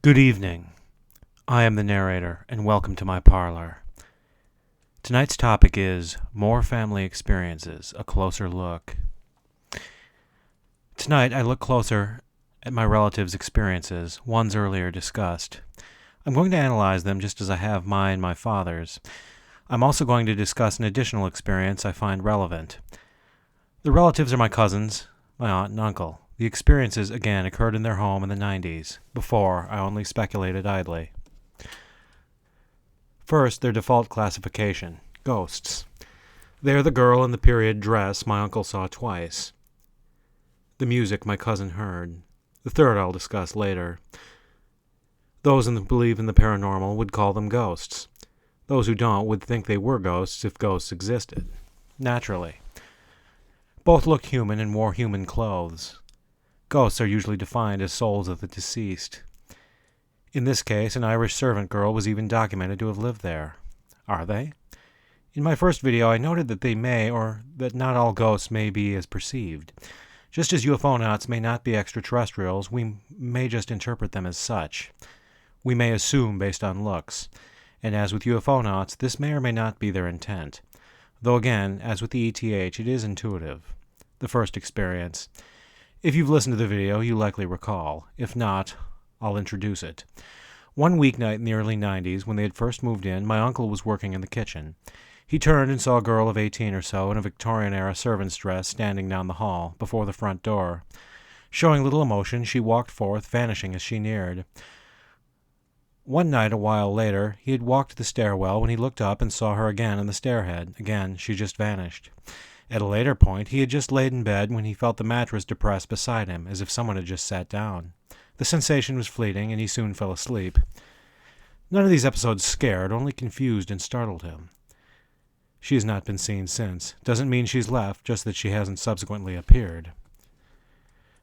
Good evening. I am the narrator, and welcome to my parlor. Tonight's topic is More Family Experiences, a Closer Look. Tonight I look closer at my relatives' experiences, ones earlier discussed. I'm going to analyze them just as I have mine and my father's. I'm also going to discuss an additional experience I find relevant. The relatives are my cousins, my aunt and uncle. The experiences, again, occurred in their home in the 90s. Before, I only speculated idly. First, their default classification, ghosts. They are the girl in the period dress my uncle saw twice. The music my cousin heard. The third I'll discuss later. Those who believe in the paranormal would call them ghosts. Those who don't would think they were ghosts if ghosts existed. Naturally. Both looked human and wore human clothes. Ghosts are usually defined as souls of the deceased. In this case, an Irish servant girl was even documented to have lived there. Are they? In my first video, I noted that they may, or that not all ghosts may be as perceived. Just as UFOnauts may not be extraterrestrials, we may just interpret them as such. We may assume based on looks. And as with UFOnauts, this may or may not be their intent. Though again, as with the ETH, it is intuitive. The first experience. If you've listened to the video, you likely recall. If not, I'll introduce it. One weeknight in the early 90s, when they had first moved in, my uncle was working in the kitchen. He turned and saw a girl of 18 or so in a Victorian-era servant's dress standing down the hall, before the front door. Showing little emotion, she walked forth, vanishing as she neared. One night, a while later, he had walked to the stairwell when he looked up and saw her again on the stairhead. Again, she just vanished. At a later point, he had just laid in bed when he felt the mattress depressed beside him, as if someone had just sat down. The sensation was fleeting, and he soon fell asleep. None of these episodes scared, only confused and startled him. She has not been seen since. Doesn't mean she's left, just that she hasn't subsequently appeared.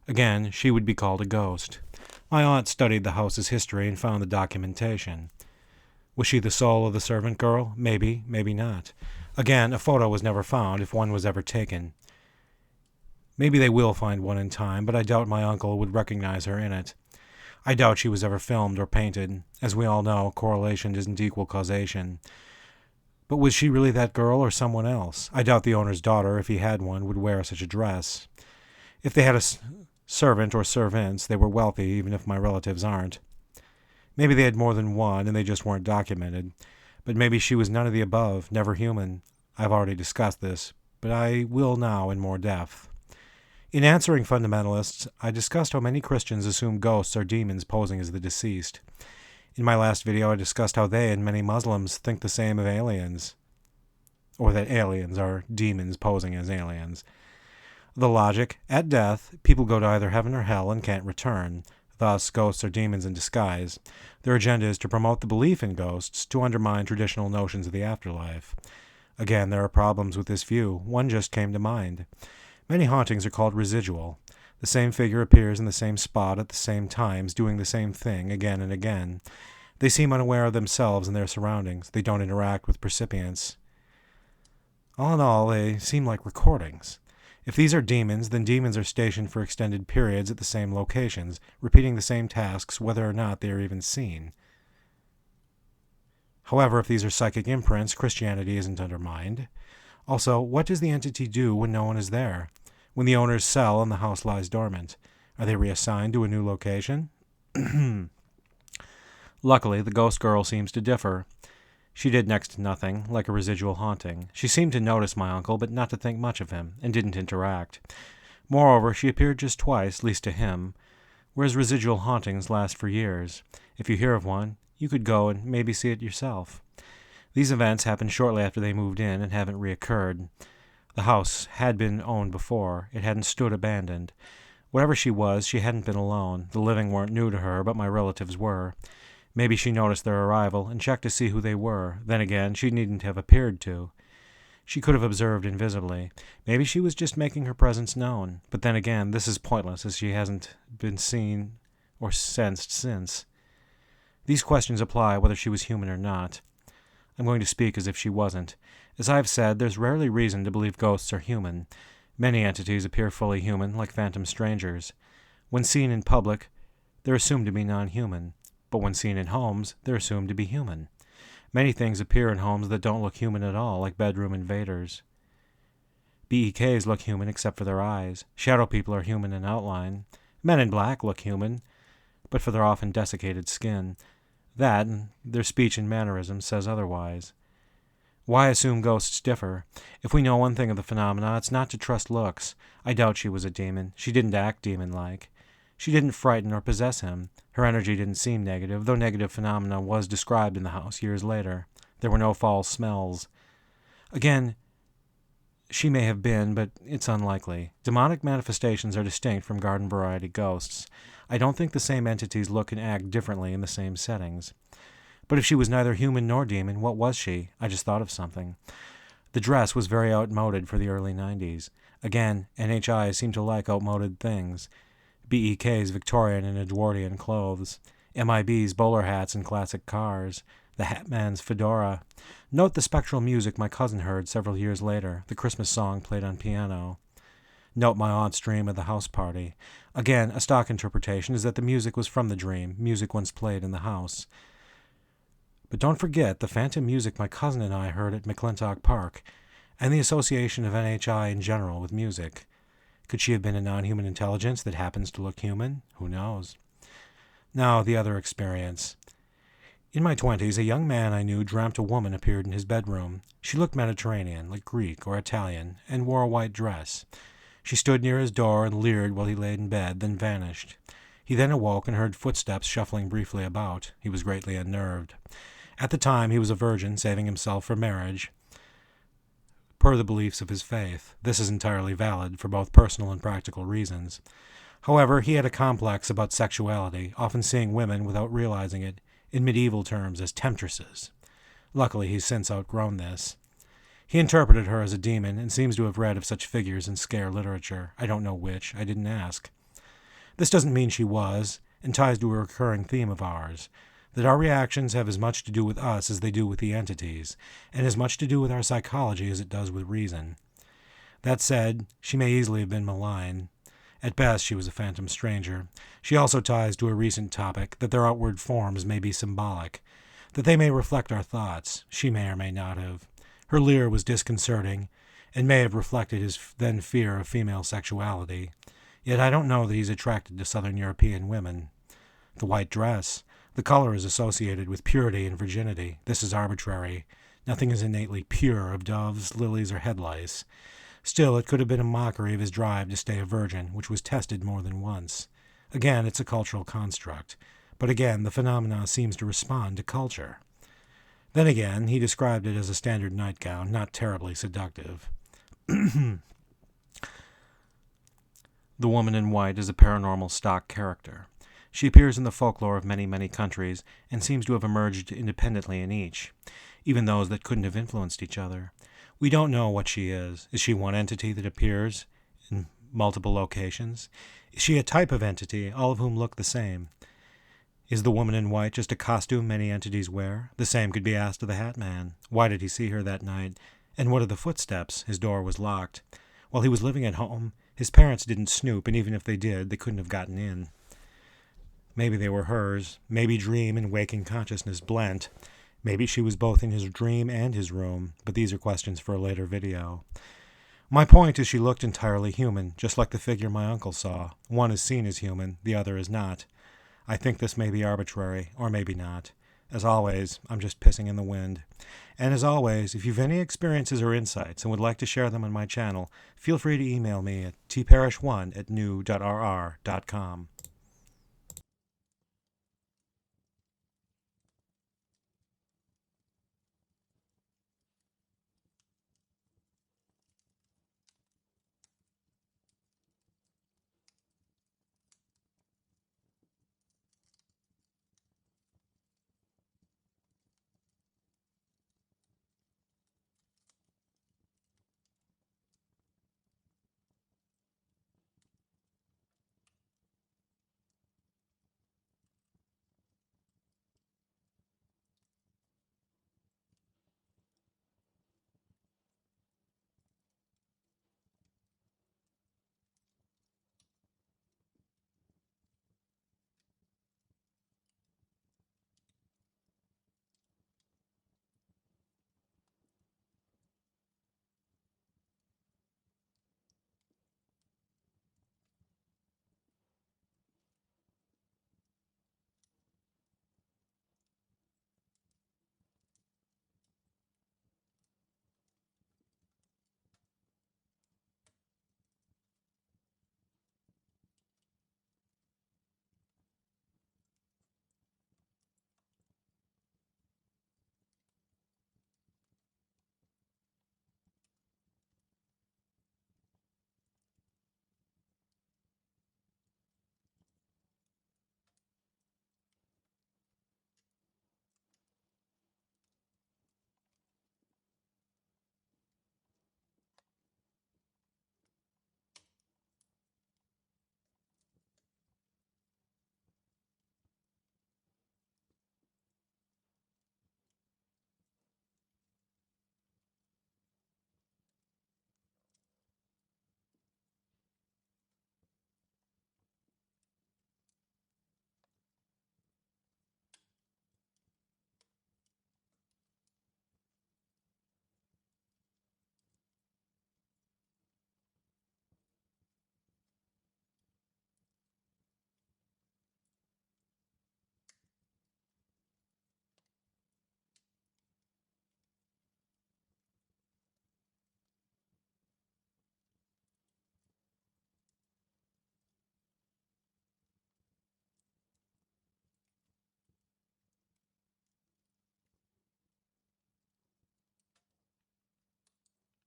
Again, she would be called a ghost. My aunt studied the house's history and found the documentation. Was she the soul of the servant girl? Maybe, maybe not. Again, a photo was never found, if one was ever taken. Maybe they will find one in time, but I doubt my uncle would recognize her in it. I doubt she was ever filmed or painted. As we all know, correlation isn't equal causation. But was she really that girl or someone else? I doubt the owner's daughter, if he had one, would wear such a dress. If they had a servant or servants, they were wealthy, even if my relatives aren't. Maybe they had more than one, and they just weren't documented. But maybe she was none of the above, never human. I've already discussed this, but I will now in more depth. In answering fundamentalists, I discussed how many Christians assume ghosts are demons posing as the deceased. In my last video, I discussed how they and many Muslims think the same of aliens, or that aliens are demons posing as aliens. The logic, at death, people go to either heaven or hell and can't return. Thus, ghosts are demons in disguise. Their agenda is to promote the belief in ghosts, to undermine traditional notions of the afterlife. Again, there are problems with this view. One just came to mind. Many hauntings are called residual. The same figure appears in the same spot at the same times, doing the same thing again and again. They seem unaware of themselves and their surroundings. They don't interact with percipients. All in all, they seem like recordings. If these are demons, then demons are stationed for extended periods at the same locations, repeating the same tasks whether or not they are even seen. However, if these are psychic imprints, Christianity isn't undermined. Also, what does the entity do when no one is there? When the owners sell and the house lies dormant? Are they reassigned to a new location? Luckily, the ghost girl seems to differ. She did next to nothing, like a residual haunting. She seemed to notice my uncle, but not to think much of him, and didn't interact. Moreover, she appeared just twice, least to him, whereas residual hauntings last for years. If you hear of one, you could go and maybe see it yourself. These events happened shortly after they moved in and haven't reoccurred. The house had been owned before. It hadn't stood abandoned. Whatever she was, she hadn't been alone. The living weren't new to her, but my relatives were. Maybe she noticed their arrival and checked to see who they were. Then again, she needn't have appeared to. She could have observed invisibly. Maybe she was just making her presence known. But then again, this is pointless, as she hasn't been seen or sensed since. These questions apply whether she was human or not. I'm going to speak as if she wasn't. As I've said, there's rarely reason to believe ghosts are human. Many entities appear fully human, like phantom strangers. When seen in public, they're assumed to be non-human. but when seen in homes, they're assumed to be human. Many things appear in homes that don't look human at all, like bedroom invaders. BEKs look human except for their eyes. Shadow people are human in outline. Men in black look human, but for their often desiccated skin. That, and their speech and mannerisms, says otherwise. Why assume ghosts differ? If we know one thing of the phenomena, it's not to trust looks. I doubt she was a demon. She didn't act demon-like. She didn't frighten or possess him. Her energy didn't seem negative, though negative phenomena was described in the house years later. There were no foul smells. Again, she may have been, but it's unlikely. Demonic manifestations are distinct from garden-variety ghosts. I don't think the same entities look and act differently in the same settings. But if she was neither human nor demon, what was she? I just thought of something. The dress was very outmoded for the early 90s. Again, NHI seemed to like outmoded things. BEK's Victorian and Edwardian clothes. MIB's bowler hats and classic cars. The Hat Man's fedora. Note the spectral music my cousin heard several years later, the Christmas song played on piano. Note my aunt's dream of the house party. Again, a stock interpretation is that the music was from the dream, music once played in the house. But don't forget the phantom music my cousin and I heard at McClintock Park, and the association of NHI in general with music. Could she have been a non-human intelligence that happens to look human? Who knows? Now, the other experience. In my 20s, a young man I knew dreamt a woman appeared in his bedroom. She looked Mediterranean, like Greek or Italian, and wore a white dress. She stood near his door and leered while he lay in bed, then vanished. He then awoke and heard footsteps shuffling briefly about. He was greatly unnerved. At the time, he was a virgin, saving himself for marriage, per the beliefs of his faith. This is entirely valid for both personal and practical reasons. However, he had a complex about sexuality, often seeing women, without realizing it, in medieval terms as temptresses. Luckily, he's since outgrown this. He interpreted her as a demon and seems to have read of such figures in scare literature. I don't know which. I didn't ask. This doesn't mean she was, and ties to a recurring theme of ours, that our reactions have as much to do with us as they do with the entities, and as much to do with our psychology as it does with reason. That said, she may easily have been malign. At best, she was a phantom stranger. She also ties to a recent topic, that their outward forms may be symbolic, that they may reflect our thoughts. She may or may not have. Her leer was disconcerting, and may have reflected his then fear of female sexuality. Yet I don't know that he's attracted to Southern European women. The white dress. The color is associated with purity and virginity. This is arbitrary. Nothing is innately pure of doves, lilies, or head lice. Still, it could have been a mockery of his drive to stay a virgin, which was tested more than once. Again, it's a cultural construct. But again, the phenomena seems to respond to culture. Then again, he described it as a standard nightgown, not terribly seductive. The woman in white is a paranormal stock character. She appears in the folklore of many, many countries, and seems to have emerged independently in each, even those that couldn't have influenced each other. We don't know what she is. Is she one entity that appears in multiple locations? Is she a type of entity, all of whom look the same? Is the woman in white just a costume many entities wear? The same could be asked of the Hat Man. Why did he see her that night? And what are the footsteps? His door was locked. While he was living at home, his parents didn't snoop, and even if they did, they couldn't have gotten in. Maybe they were hers. Maybe dream and waking consciousness blent. Maybe she was both in his dream and his room, but these are questions for a later video. My point is she looked entirely human, just like the figure my uncle saw. One is seen as human, the other is not. I think this may be arbitrary, or maybe not. As always, I'm just pissing in the wind. And as always, if you've any experiences or insights and would like to share them on my channel, feel free to email me at tparish1@new.rr.com.